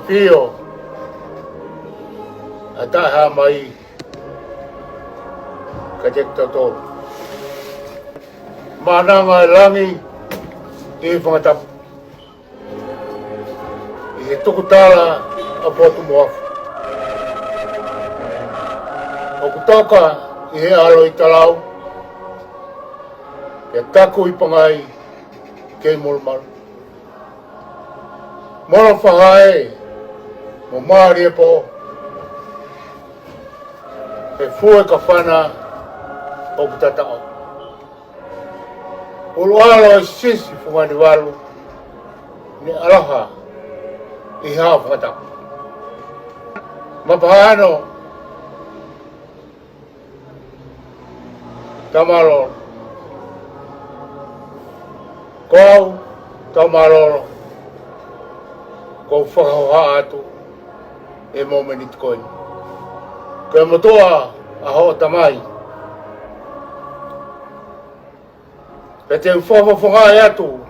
Apio ataha mai kajekta to mana ngai langi I whangatap I he tukutala a potu moafu o kutoka I he alo I talau Pia taku I pangai kei mulmaru Moro whangae mo maari e po He fue ka whana o kutatao Ulu alo I sisi whungani walu Ni alaha I haa whangatao Mapahano Tamalolo Kou Tamalolo Kou whakahoha atu E momenit koin Koe motoa aho tamai Pe te uwhawhawhangai atu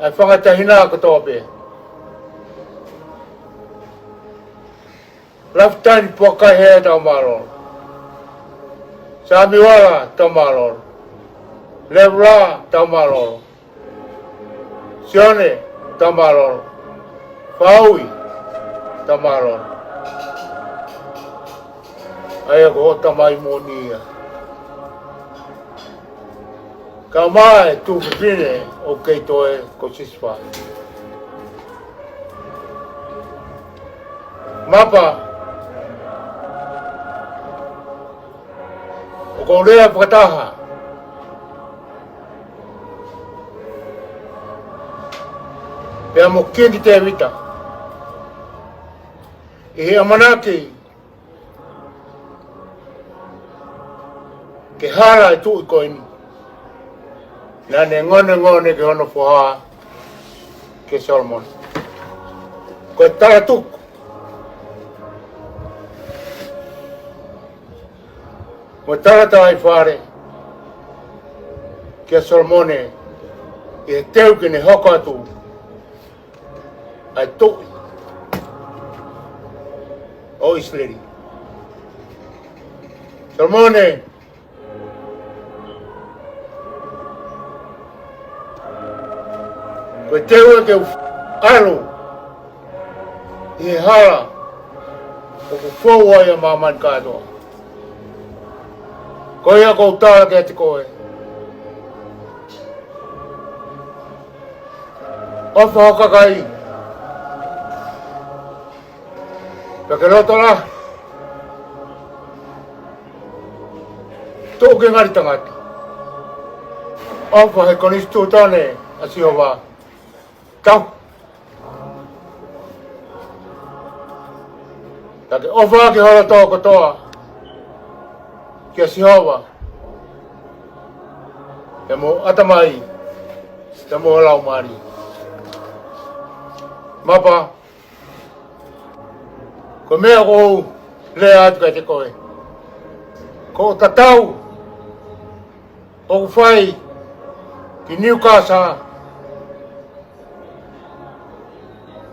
Ai whangatahina katoa pe Laftani pokai hea tau maror Samiwala tau maror Levla tau maror Sione tau maror Faui tau maror Ai ako o tamai monia Ka mai tu whipine o keitoe ko siswai Mapa O ko rea whakataha Pea mo kingi te vita I he amanaki Ke hara I tu I koini Nane ngone ke hono whaha Ke Solomon Koe tara tuku Mo tara tai whare Ke Solomone I he teu ke ne hoko atu Ai tui O Isleri Solomone Koe teu ke alo I he hala O ku whaua I a mamani kātoa Koe a kou tāra ke te koe Ofa hoka kai Pea ke roto la Tō ke ngari tangati Ofa he konistu tane a siova Tau Take ofa ke hora tō kotoa Kia siova Te mo atamai Te mo lau mari Mapa Ko mea kou lea atu kai te koe Ko tatau O whai Ki Newcastle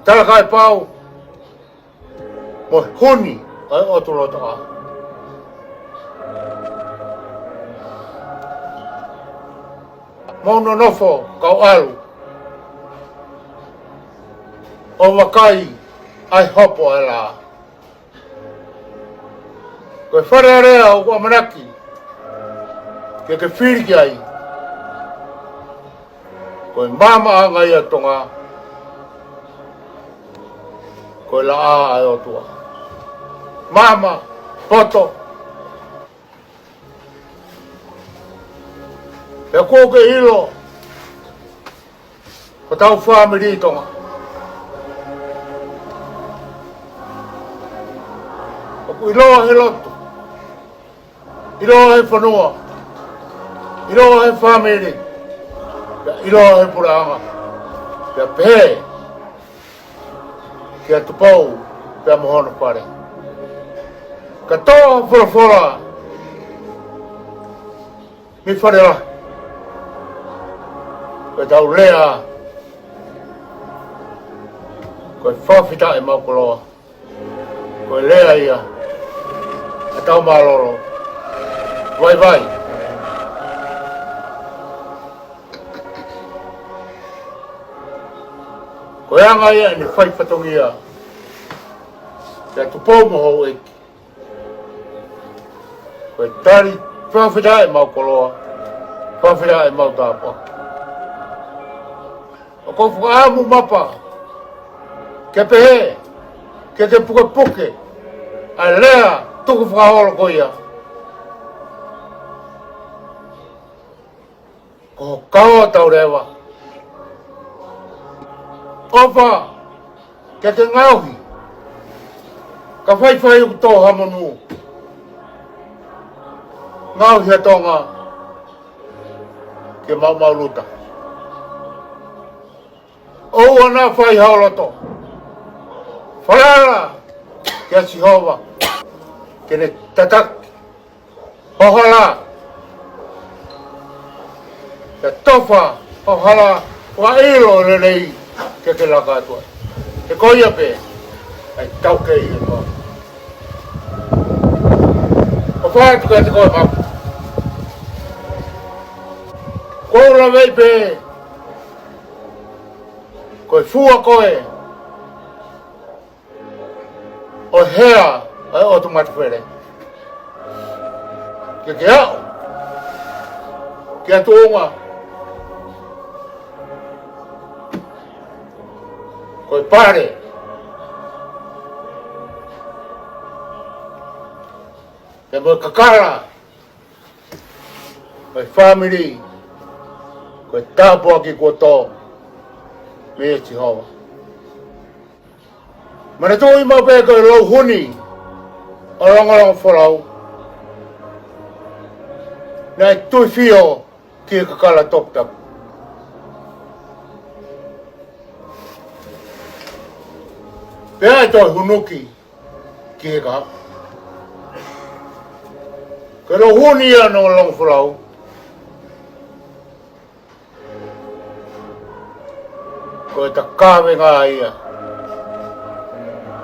Tala kai pau Mo huni Ai otulota a Mauno nofo kau alu O wakai Ai hopo e la Koe whare area o kua manaki Ke whiriki ai Koe mama anga ia tonga Koe la a ai o tua Mama, poto Pea kō ke hilo Ko tau whamiri tonga Oku iloa he loto Iloa he whanua Iloa he whamiri Pea iloa he puraanga Pea pehe Kia tupau Pea mohono whare Ka toa whora Mi whare la Koe tau lea Koe whawhita e maukoloa. Koe lea ia. A tau malolo. Vai vai. Koe anga ia ni whai patongia. Kia tupou moho eki. Koe tari whawhita e maukoloa. Whawhita e mautapa. O ko whaamu mapa. Ke pehe. Ke te puke puke. A lea tuku whaholo ko ia. Ko kaua tau rewa. Opa. Ke te ngauhi. Ka whai uku tō hamonu. Ngauhi a tonga. Ke mau luta. O ana whai haoloto. Whalara. Kia Sihova. Kene tatak. Hohala. Kia tofa. Hohala. Wa ilo renei. Kia ke laka atua. Ke koia pe. Ai tauke i e toa. O whae tuka te koe mapu. Koura vei pe. Koe fua koe. O hea. Ai o tu matu where. Ke au. Ke atu onga. Koe pare. Ke mo kakara. Koe family. Koe tāpua ki kua tō. Me e Tihova. Mana tō i mau pēr koe lau huni. O ronga whalau. Nai tui whio ki e kakala toktak. Pēr e toi hunuki ki e kaha. Koe lau huni anō ronga whalau. Koe ta kāwe ngā ia.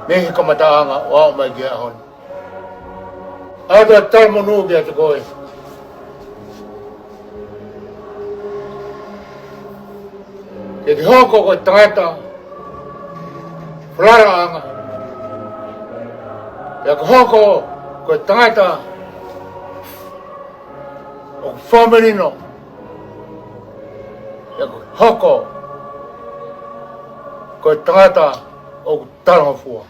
Nehi kamataanga o au mai kia honi. Ato talmo nuu kia te koe. Ke te hoko koe tangata. Whalara anga. Ia ka hoko koe tangata. O whamerino. Ia ka hoko. Koe tangata o tarahofua.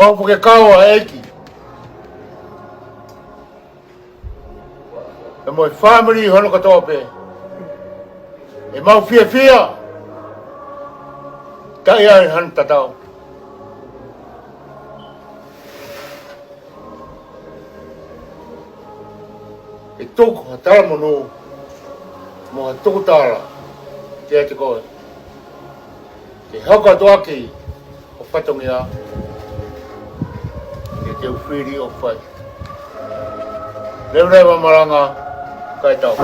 O puke kaua eki. E moi family hono katoa pe. E mau fia fia. Tai ai han tatau. E tuku hatala monu. Mo tuku tala. Te te koe. Te haka tuaki. O patongia. Te uwhiri o whai. Rewa maranga, kai tau.